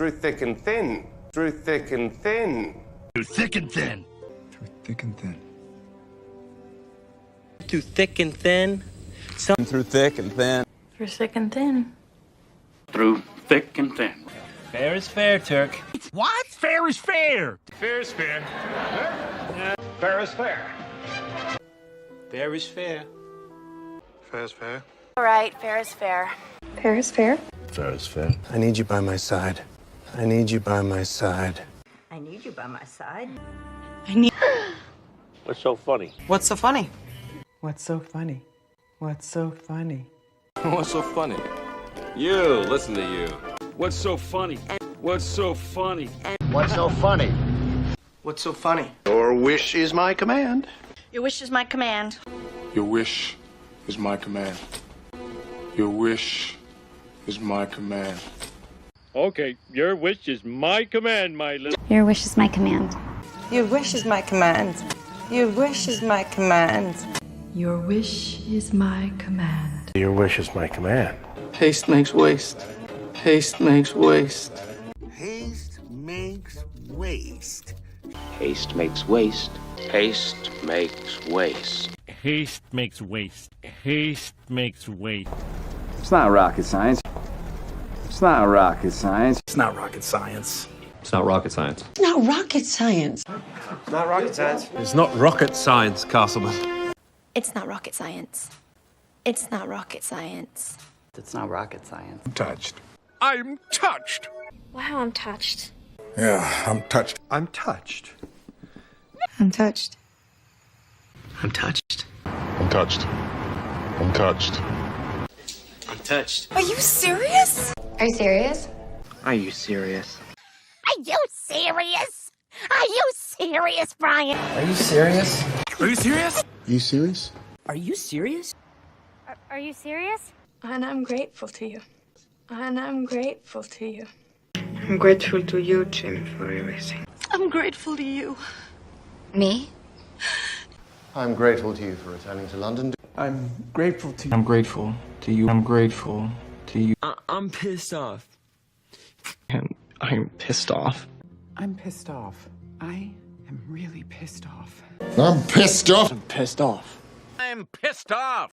Through thick and thin. Through thick and thin. Through thick and thin. Through thick and thin. Through thick and thin. Through thick and thin. Through thick and thin. Through thick and thin. Fair is fair, Turk. What? Fair is fair. Fair is fair. Fair is fair. Fair is fair. Fair is fair. All right, fair is fair. Fair is fair. Fair is fair. I need you by my side. I need you by my side. I need you by my side. What's so funny? What's so funny? What's so funny? What's so funny? What's so funny? You, listen to you. What's so funny? What's so funny? What's so funny? What's so funny? Your wish is my command. Your wish is my command. Your wish is my command. Your wish is my command. Okay, your wish is my command, my little... Your wish is my command. Your wish is my command. Your wish is my command. Your wish is my command. Your wish is my command. Haste makes waste. Haste makes waste. Haste makes waste. Haste makes waste. Haste makes waste. Haste makes waste. Haste makes waste. It's not rocket science. It's not rocket science. It's not rocket science. It's not rocket science. Not rocket science. Not rocket science. It's not rocket science, Castleman. It's not rocket science. It's not rocket science. It's not rocket science. I'm touched. I'm touched. Wow, I'm touched. Yeah, I'm touched. I'm touched. I'm touched. I'm touched. I'm touched. I'm touched. I'm touched. Are you serious? Are you serious? Are you serious? Are you serious? Are you serious, Brian? Are you serious? Are you serious? You serious? Are you serious? Are you serious? And I'm grateful to you. And I'm grateful to you. I'm grateful to you, Jim, for everything. I'm grateful to you. Me? I'm grateful to you for returning to London. I'm grateful to you. I'm grateful to you. I'm grateful to you. I'm pissed off. And I'm pissed off. I'm pissed off. I am really pissed off. I'm pissed off. I'm pissed off. I'm pissed off.